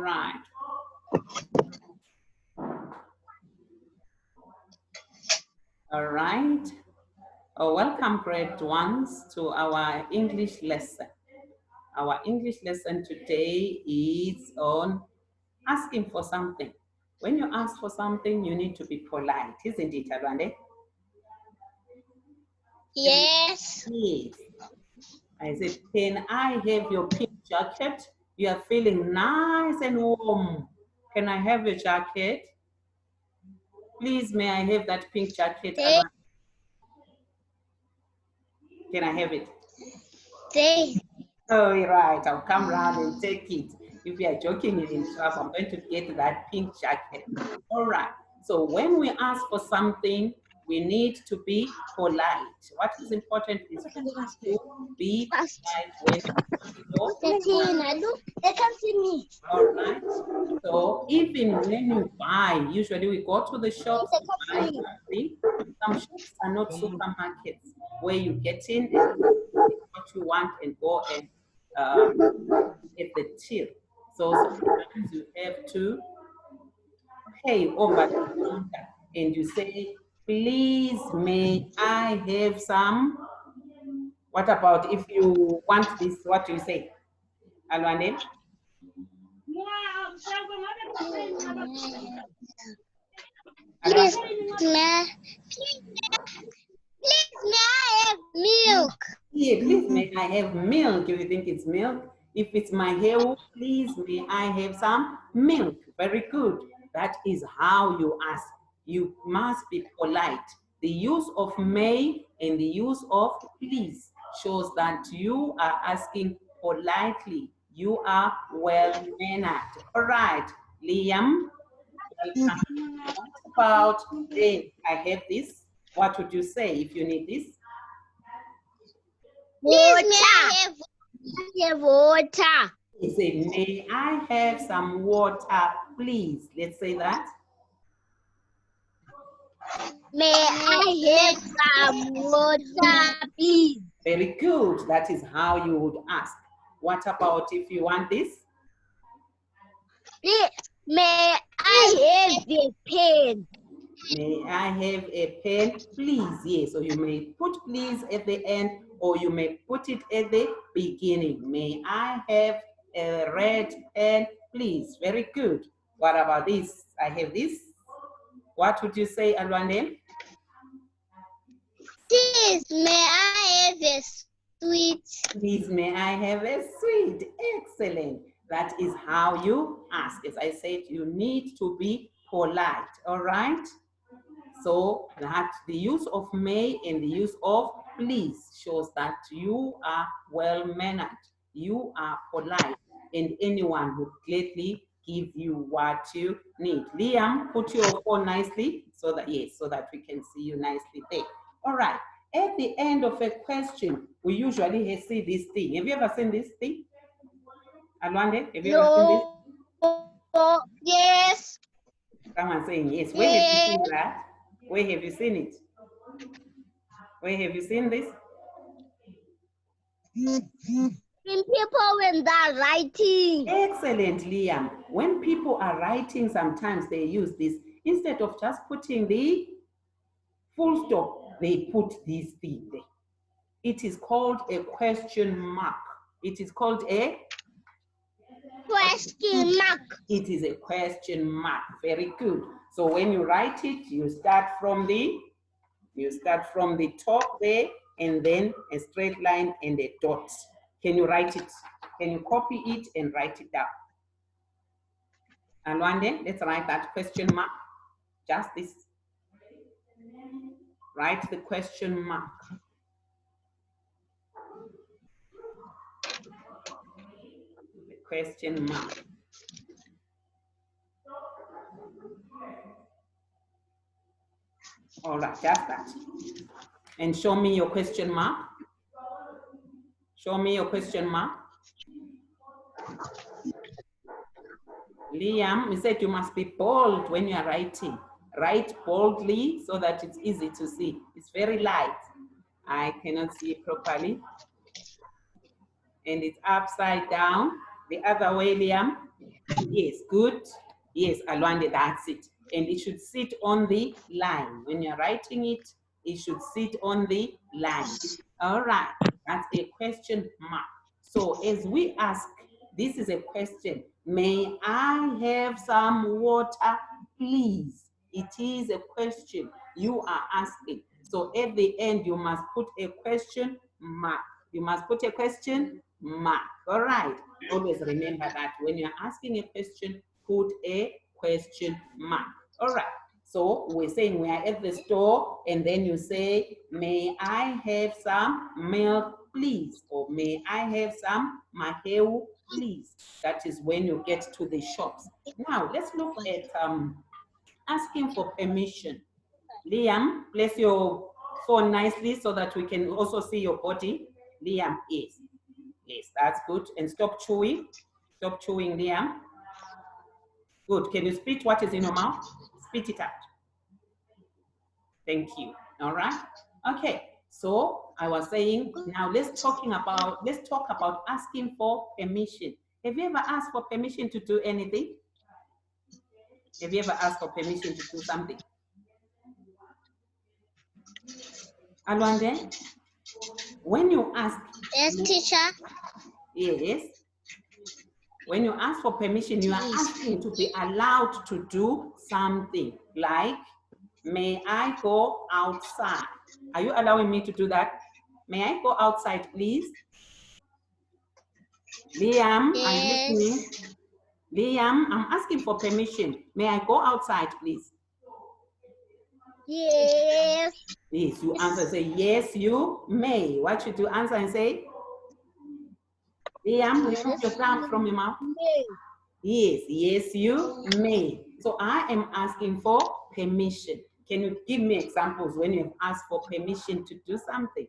right. All right. Oh, welcome, grade ones, to our English lesson. Our English lesson today is on asking for something. When you ask for something, you need to be polite, isn't it, Alwande? Yes. Yes. I said, can I have your pink jacket? You are feeling nice and warm. Can I have your jacket? Please, may I have that pink jacket? They, can I have it? they. Oh, right. I'll come round and take it. If you are joking, you're in trouble. I'm going to get that pink jacket. All right. So when we ask for something, we need to be polite. What is important is to be polite when They can see me. all right. So even when you buy, usually we go to the shops to buy something. Some shops are not supermarkets where you get in and what you want and go and get the till. So sometimes you have to pay over the counter and you say, please, may I have some? What about if you want this, what do you say? Alwane? Please, may I have milk? Yeah, please, may I have milk? If you think it's milk. If it's my hair, please, may I have some milk? Very good. That is how you ask. You must be polite. The use of may and the use of please shows that you are asking politely. You are well-mannered. All right, Liam, welcome. What about, hey, I have this. What would you say if you need this? Water. Please, may I have water? He said, may I have some water, please? Let's say that. May I have some water, please? Very good. That is how you would ask. What about if you want this? Please, may I have a pen? May I have a pen, please? Yes, so you may put please at the end or you may put it at the beginning. May I have a red pen, please? Very good. What about this? I have this. What would you say, Alwande? Please, may I have a sweet? Please, may I have a sweet? Excellent. That is how you ask. As I said, you need to be polite, all right? So that the use of may and the use of please shows that you are well-mannered, you are polite, and anyone would gladly give you what you need. Liam, put your phone nicely so that, yes, so that we can see you nicely there. All right. At the end of a question, we usually see this thing. Have you ever seen this thing? Alwande, have you ever seen this? Yes. Someone saying yes. Where have you seen that? Where have you seen it? Where have you seen this? In people when they're writing. Excellent, Liam. When people are writing, sometimes they use this. Instead of just putting the full stop, they put this thing there. It is called a question mark. It is called a question mark. It is a question mark. Very good. So when you write it, you start from the top there, and then a straight line and a dot. Can you write it? Can you copy it and write it down? And one day, let's write that question mark. Just this. Write the question mark. The question mark. All right, just that. And show me your question mark. Show me your question mark. Liam, you said you must be bold when you are writing. Write boldly so that it's easy to see. It's very light. I cannot see it properly. And it's upside down. The other way, Liam. Yes, good. Yes, Alwande, that's it. And it should sit on the line. When you're writing it, it should sit on the line. All right, that's a question mark. So as we ask, this is a question. May I have some water, please? It is a question you are asking. So at the end, you must put a question mark. You must put a question mark. All right. Always remember that when you're asking a question, put a question mark. All right. So we're saying we are at the store, and then you say, may I have some milk, please? Or may I have some maheu, please? That is when you get to the shops. Now, let's look at asking for permission. Liam, place your phone nicely so that we can also see your body. Liam, yes. Yes, that's good. And stop chewing. Stop chewing, Liam. Good. Can you spit what is in your mouth? Spit it out. Thank you. All right. Okay. So I was saying, now let's talk about asking for permission. Have you ever asked for permission to do anything? Have you ever asked for permission to do something? Alwande, when you ask. Yes, teacher. Yes. When you ask for permission, you are asking to be allowed to do something. Like, may I go outside? Are you allowing me to do that? May I go outside, please? Liam, yes. are you listening? Liam, I'm asking for permission. May I go outside, please? Yes. Yes, you answer, say, yes, you may. What should you answer and say? Liam, remove your tongue from your mouth. May. Yes, yes, you may. So I am asking for permission. Can you give me examples when you have asked for permission to do something?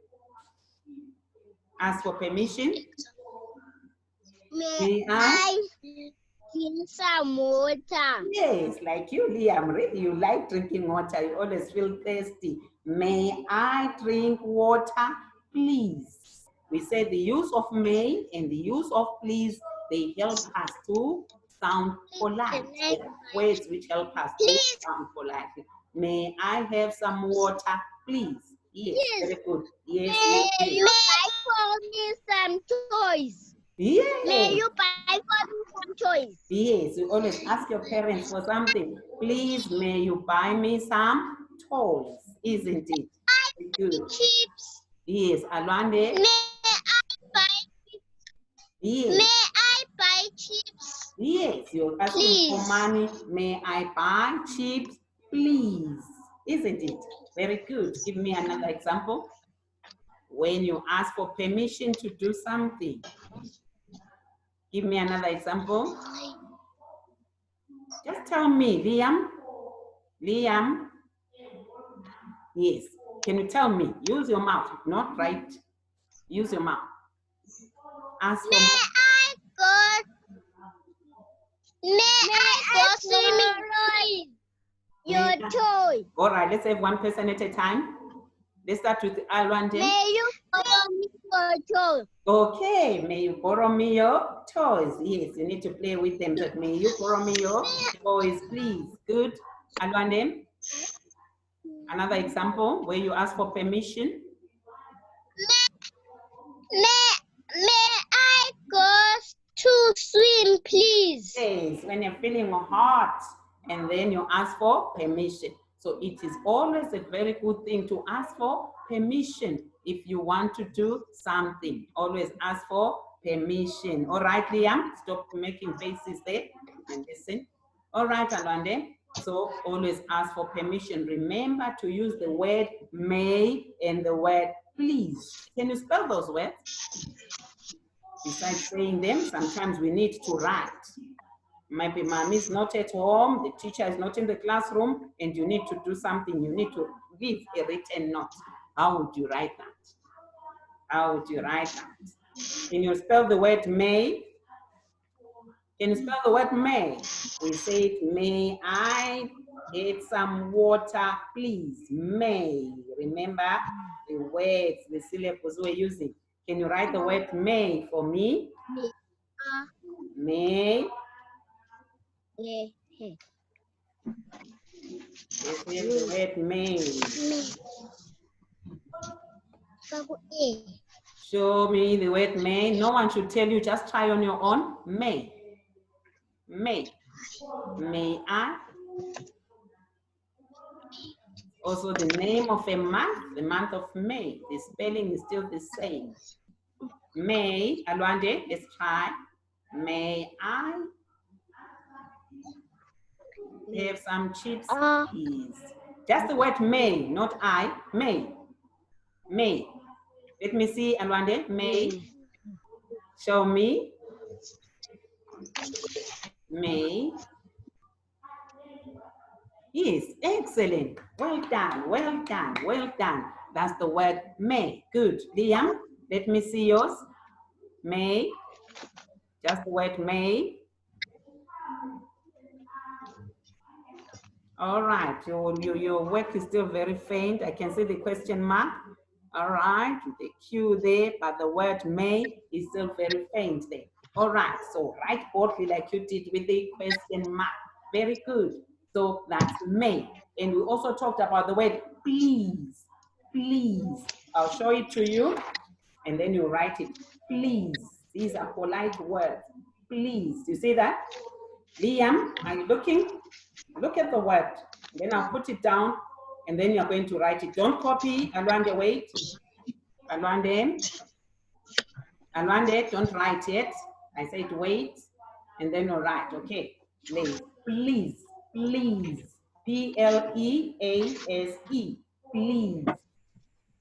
Ask for permission. May I drink some water? Yes, like you, Liam, really, you like drinking water. You always feel thirsty. May I drink water, please? We say the use of may and the use of please, they help us to sound polite. They are words which help us to sound polite. May I have some water, please? Yes, very good. Yes, May yes, you buy for me some toys? yes. May you buy for me some toys? Yes, you always ask your parents for something. Please, may you buy me some toys, isn't it? Good. Chips. Yes, Alwande. May I buy chips? Yes. May I buy chips? Yes, you're asking for money. May I buy chips, please? Isn't it? Very good. Give me another example. When you ask for permission to do something. Give me another example. Just tell me, Liam. Liam. Yes. Can you tell me? Use your mouth, not right. Use your mouth. Ask for. May I go? May I go swimming? Your toy. All right, let's have one person at a time. Let's start with Alwande. May you borrow me your toy? Okay, may you borrow me your toys? Yes, you need to play with them. But may you borrow me your toys, please? Good. Alwande. Another example where you ask for permission. May I go to swim, please? Yes, when you're feeling hot and then you ask for permission. So it is always a very good thing to ask for permission if you want to do something. Always ask for permission. All right, Liam, stop making faces there and listen. All right, Alwande. So always ask for permission. Remember to use the word may and the word please. Can you spell those words? Besides saying them, sometimes we need to write. Maybe mommy is not at home, the teacher is not in the classroom, and you need to do something. You need to give a written note. How would you write that? How would you write that? Can you spell the word may? Can you spell the word may? We say, may I get some water, please? May. Remember the words, the syllables we're using. Can you write the word may for me? May. Yeah. This is the word may. Show me the word may. No one should tell you, just try on your own. May. May. May I? Also the name of a month, the month of May. The spelling is still the same. May, Alwande, let's try. May I have some chips, please? Just the word may, not I. May. May. Let me see, Alwande. May. Show me. May. Yes, excellent. Well done, well done, well done. That's the word may. Good. Liam, let me see yours. May. Just the word may. All right, your work is still very faint. I can see the question mark. All right, the Q there, but the word may is still very faint there. All right, so write boldly like you did with the question mark. Very good. So that's may. And we also talked about the word please. Please. I'll show it to you and then you write it. Please. These are polite words. Please. You see that? Liam, are you looking? Look at the word. Then I'll put it down and then you're going to write it. Don't copy. Alwande, wait. Alwande. Alwande, don't write yet. I said wait. And then you'll write. Okay. Please. Please. Please. P-L-E-A-S-E. Please.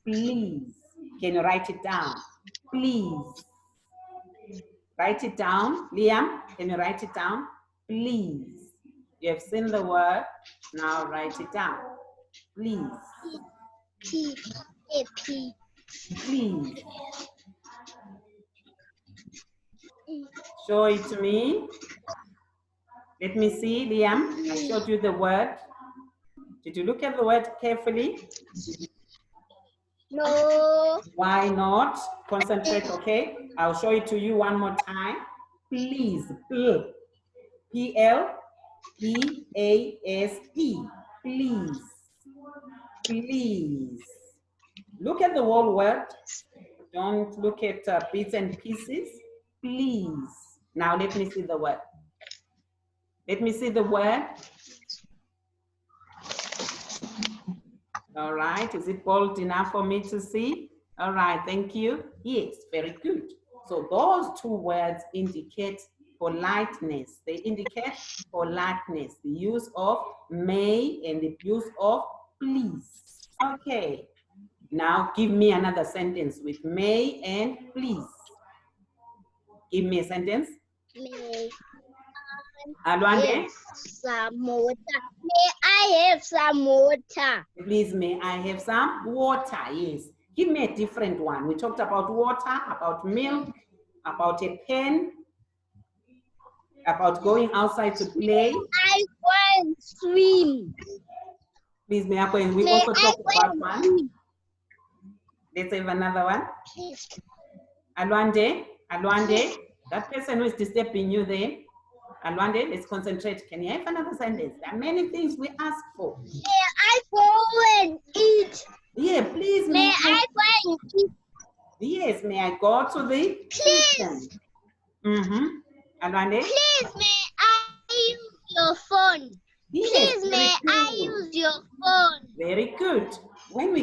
Please. Can you write it down? Please. Write it down. Liam, can you write it down? Please. You have seen the word. Now write it down. Please. Please. Show it to me. Let me see, Liam. I showed you the word. Did you look at the word carefully? No. Why not? Concentrate, okay? I'll show it to you one more time. Please. P-L-E-A-S-E. Please. Please. Look at the whole word. Don't look at bits and pieces. Please. Now let me see the word. Let me see the word. All right. Is it bold enough for me to see? All right. Thank you. Yes. Very good. So those two words indicate politeness. They indicate politeness. The use of may and the use of please. Okay. Now give me another sentence with may and please. Give me a sentence. May Alwande? some water. May I have some water? Please, may I have some water? Yes. Give me a different one. We talked about water, about milk, about a pen, about going outside to play. I want to swim. Please, may I go and we also talked about one. Let's have another one. Alwande, Alwande, that person who is disturbing you there. Alwande, let's concentrate. Can you have another sentence? There are many things we ask for. May I go and eat? Yeah, please. May I go and eat? Yes, may I go to the kitchen? Alwande? Please, may I use your phone? Yes, Please, may I use your phone? Very good. When we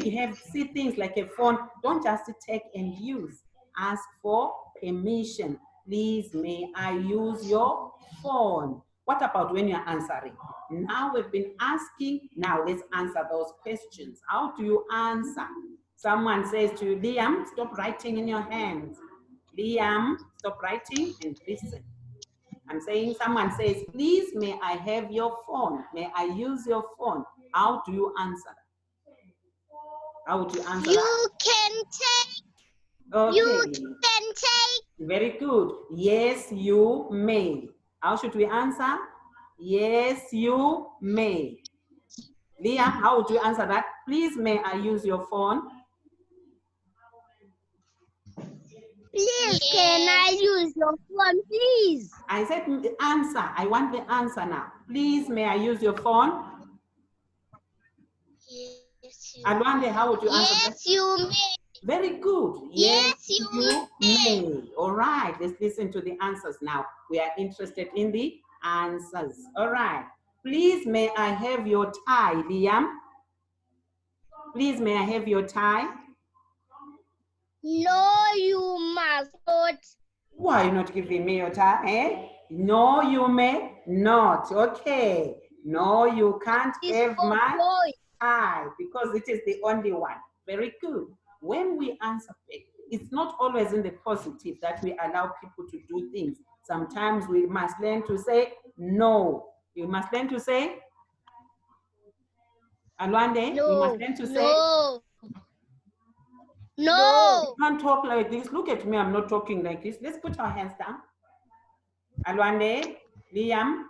see things like a phone, don't just take and use. Ask for permission. Please, may I use your phone? What about when you're answering? Now we've been asking, now let's answer those questions. How do you answer? Someone says to you, Liam, stop writing in your hands. Liam, stop writing and listen. I'm saying someone says, please, may I have your phone? May I use your phone? How do you answer? How would you answer You that? can take. Okay. You can take. Very good. Yes, you may. How should we answer? Yes, you may. Liam, how would you answer that? Please, may I use your phone? Please, can I use your phone, please? I said answer. I want the answer now. Please, may I use your phone? Yes, you Alwande, how would you answer that? Yes, you may. Very good. Yes, you may. All right, let's listen to the answers now. We are interested in the answers. All right. Please, may I have your tie, Liam? Please, may I have your tie? No, you must not. Why are you not giving me your tie? Eh? No, you may not. Okay. No, you can't It's have for my boys. tie because it is the only one. Very good. When we answer back, it's not always in the positive that we allow people to do things. Sometimes we must learn to say no. You must learn to say, and one day we must learn to say, No. You can't talk like this. Look at me, I'm not talking like this. Let's put our hands down. Alwande, Liam.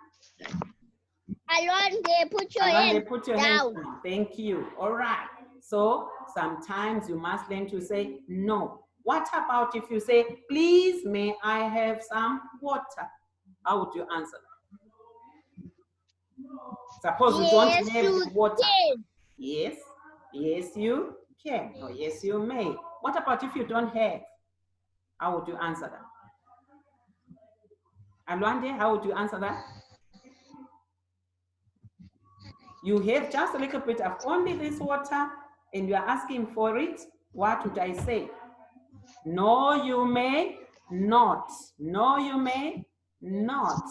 Alwande, put your hands down. Thank you. All right. So sometimes you must learn to say no. What about if you say, please, may I have some water? How would you answer? Suppose you don't have the water. Can. Yes. Yes, you can. Or yes, you may. What about if you don't have? How would you answer that? Alwande, how would you answer that? You have just a little bit of only this water and you are asking for it. What would I say? No, you may not. No, you may not.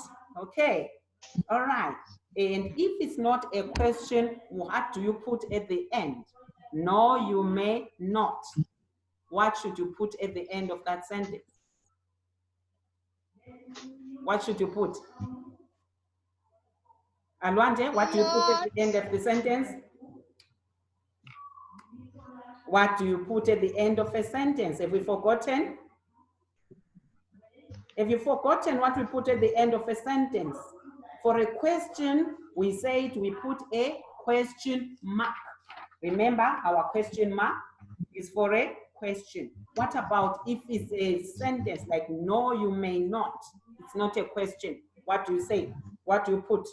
Okay. All right. And if it's not a question, what do you put at the end? No, you may not. What should you put at the end of that sentence? What should you put? Alwande, what do you put at the end of the sentence? What do you put at the end of a sentence? Have we forgotten? Have you forgotten what we put at the end of a sentence? For a question, we said we put a question mark. Remember, our question mark is for a question. What about if it's a sentence like, no, you may not? It's not a question. What do you say? What do you put?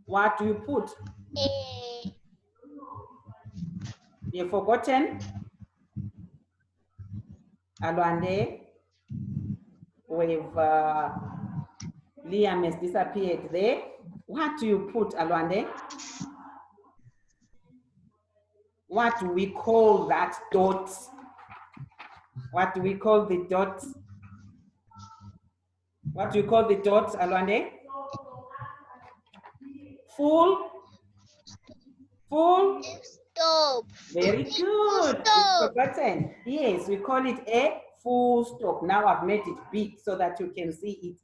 What do you put? You've forgotten? Alwande, with Liam has disappeared there. What do you put, Alwande? What do we call that dot? What do we call the dot? What do you call the dot, Alwande? Full? Full? Stop. Very good. You've forgotten. Yes, we call it a full stop. Now I've made it big so that you can see it.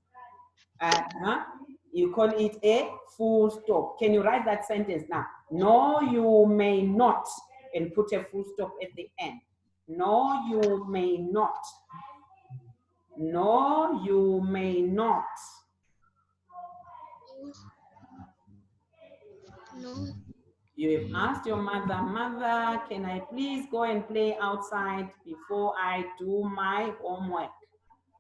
You call it a full stop. Can you write that sentence now? No, you may not, and put a full stop at the end. No, you may not. No, you may not. No. You have asked your mother, Mother, can I please go and play outside before I do my homework?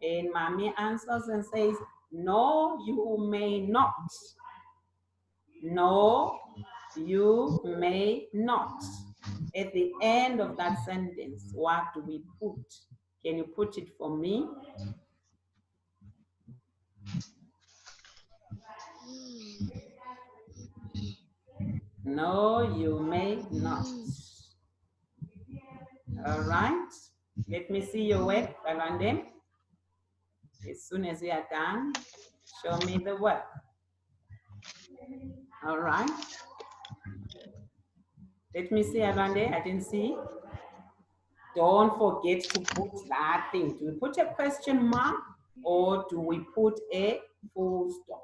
And Mommy answers and says, no, you may not. No, you may not. At the end of that sentence, what do we put? Can you put it for me? No, you may not. All right. Let me see your work, Alwande. As soon as we are done, show me the work. All right. Let me see, Alwande. I didn't see. Don't forget to put that thing. Do we put a question mark or do we put a full stop?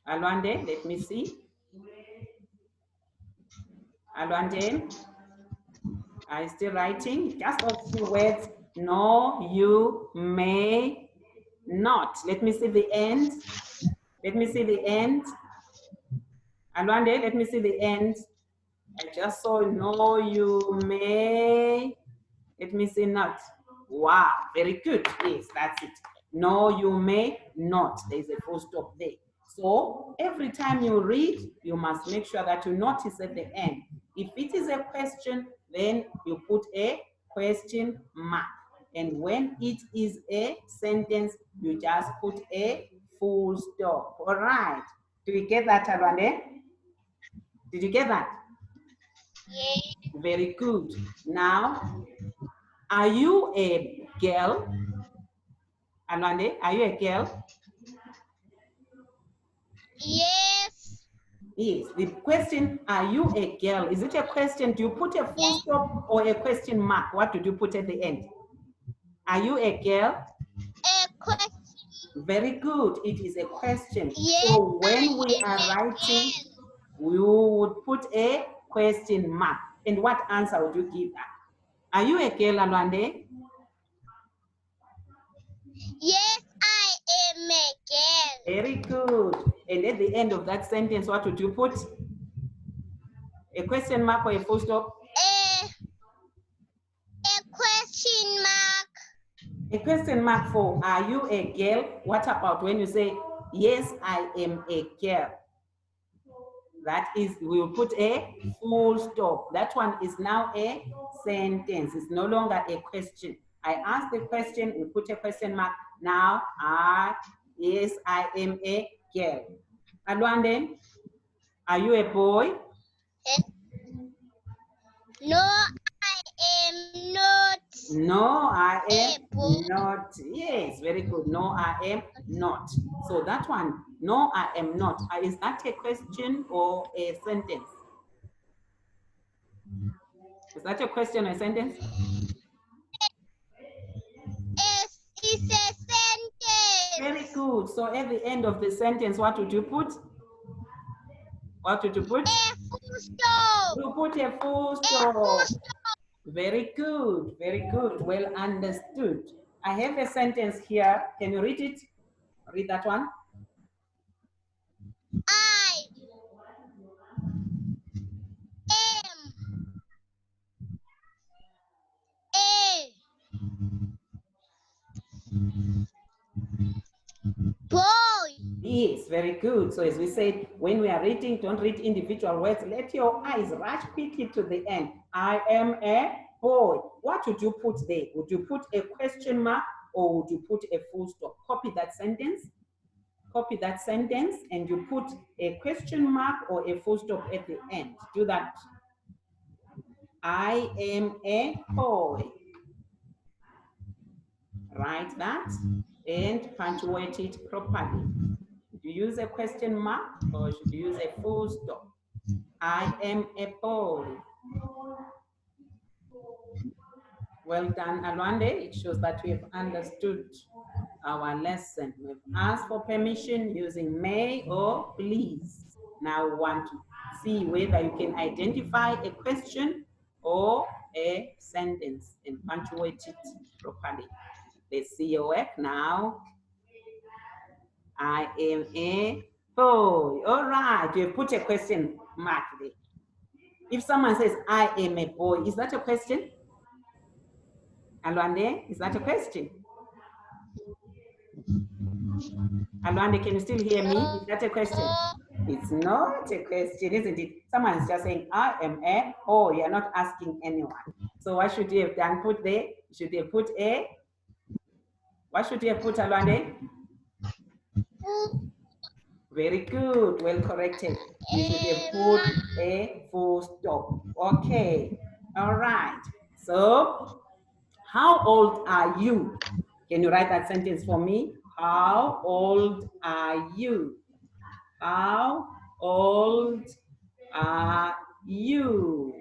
Alwande, let me see. Alwande, are you still writing? Just a few words. No, you may not. Let me see the end. Let me see the end. Alwande, let me see the end. I just saw no, you may. Let me see not. Wow, very good. Yes, that's it. No, you may not. There's a full stop there. So every time you read, you must make sure that you notice at the end. If it is a question, then you put a question mark. And when it is a sentence, you just put a full stop. All right. Do you get that, Arwane? Did you get that? Yes. Very good. Now, are you a girl? Alwande, are you a girl? Yes. Yes. The question, are you a girl? Is it a question? Do you put a full Yes. stop or a question mark? What did you put at the end? Are you a girl? A question. Very good. It is a question. Yes, So when we I am are a writing, girl. we would put a question mark. And what answer would you give that? Are you a girl, Alwande? Yes, I am a girl. Very good. And at the end of that sentence, what would you put? A question mark or a full stop? A question mark. A question mark for, are you a girl? What about when you say, yes, I am a girl? That is, we will put a full stop. That one is now a sentence. It's no longer a question. I ask the question, we put a question mark. Now, yes, I am a girl. Alwande, are you a boy? Eh, No, I am not No, I am a boy. not. Yes, very good. No, I am not. So that one, no, I am not. Is that a question or a sentence? Is that a question or a sentence? It's a Very sentence. good. So at the end of the sentence, what would you put? What would you put? A full stop. You put a full A full stop. stop. Very good. Very good. Well understood. I have a sentence here. Can you read it? Read that one. I am a boy. Yes, very good. So as we said, when we are reading, don't read individual words. Let your eyes rush quickly to the end. I am a boy. What would you put there? Would you put a question mark or would you put a full stop? Copy that sentence. Copy that sentence and you put a question mark or a full stop at the end. Do that. I am a boy. Write that and punctuate it properly. Should you use a question mark or should you use a full stop? I am a boy. Well done, Alwande. It shows that we have understood our lesson. We've asked for permission using may or please. Now we want to see whether you can identify a question or a sentence and punctuate it properly. Let's see your work now. I am a boy. All right, you put a question mark there. If someone says, I am a boy, is that a question? Alwande, is that a question? Alwande, can you still hear me? Is that a question? It's not a question, isn't it? Someone is just saying, I am a, oh, you're not asking anyone. So what should you have done? Put there, should you put a, what should you have put, Alwande? Very good, well corrected. You should have put a full stop. Okay, all right. So, how old are you? Can you write that sentence for me? How old are you? How old are you?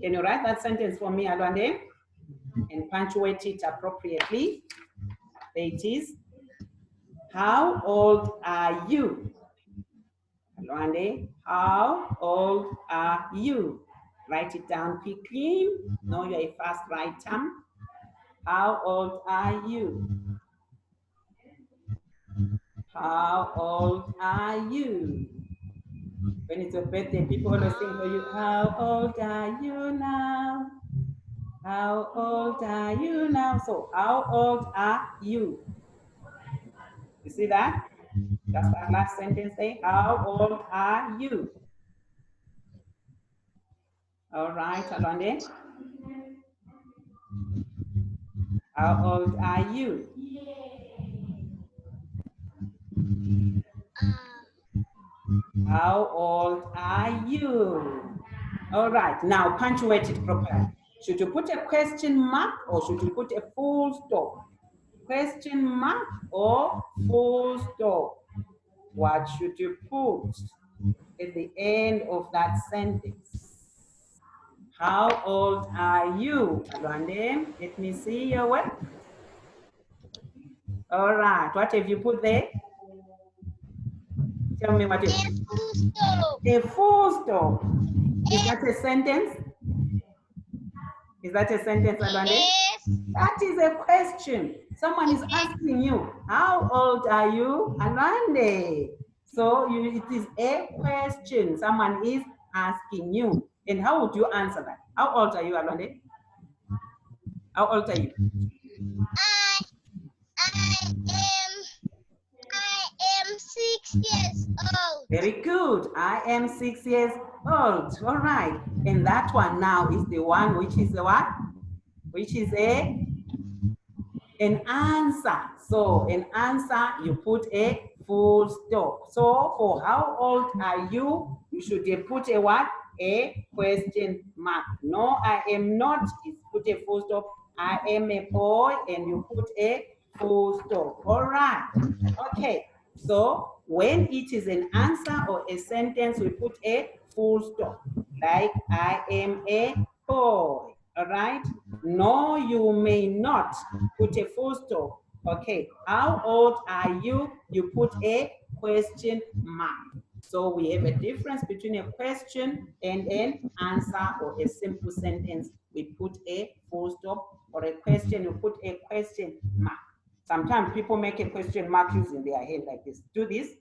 Can you write that sentence for me, Alwande? And punctuate it appropriately. There it is. How old are you? Alwande, how old are you? Write it down quickly. Know you're a fast writer. How old are you? How old are you? When it's your birthday, people always sing for you. How old are you now? How old are you now? So, how old are you? You see that? Just that last sentence say, how old are you? All right, Alonde. How old are you? How old are you? All right, now punctuate it properly. Should you put a question mark or should you put a full stop? Question mark or full stop? What should you put at the end of that sentence? How old are you, Alwande? Let me see your work. All right, what have you put there? Tell me what you A full stop. A full stop. Is that a sentence? Is that a sentence, Alwande? Yes. That is a question. Someone is asking you, how old are you, Alwande? So it is a question. Someone is asking you. And how would you answer that? How old are you, Alwande? How old are you? I am 6 years old. Very good. I am 6 years old. All right. And that one now is the one which is the what? Which is an answer. So an answer, you put a full stop. So for how old are you? You should put a what? A question mark. No, I am not. Is put a full stop. I am a boy, and you put a full stop. All right. Okay. So when it is an answer or a sentence, we put a full stop. Like I am a boy. All right. No, you may not put a full stop. Okay, how old are you? You put a question mark. So we have a difference between a question and an answer or a simple sentence. We put a full stop, or a question, you put a question mark. Sometimes people make a question mark using their hand like this. Do this.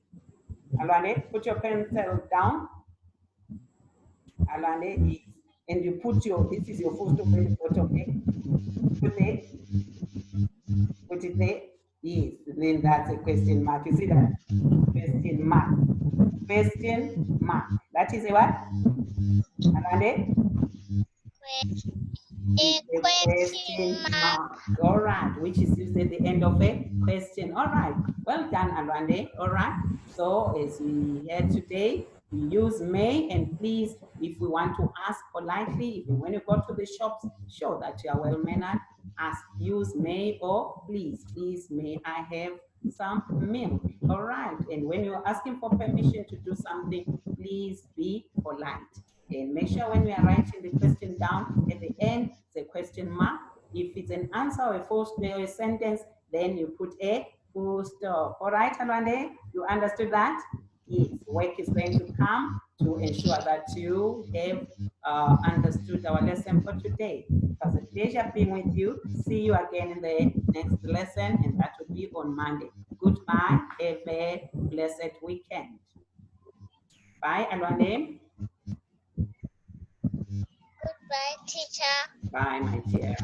Alane, put your pencil down. Alane, and you put this is your full stop at the bottom. Okay? Put it there. Yes, then that's a question mark. You see that? Question mark. Question mark. That is a what? Alande? A A question question mark. mark. All right, which is used at the end of a question. All right, well done, Alwande. All right, so as we had today, we use may and please if we want to ask politely, even when you go to the shops, show that you are well mannered. Ask, use may or please. Please, may I have some milk? All right, and when you're asking for permission to do something, please be polite. And make sure when we are writing the question down at the end, the question mark. If it's an answer or a full or a sentence, then you put a full stop. All right, Alwande, you understood that? Yes, work is going to come to ensure that you have understood our lesson for today. It was a pleasure being with you. See you again in the next lesson, and that will be on Monday. Goodbye. Have a blessed weekend. Bye, Alwande. Goodbye, teacher. Bye, my dear.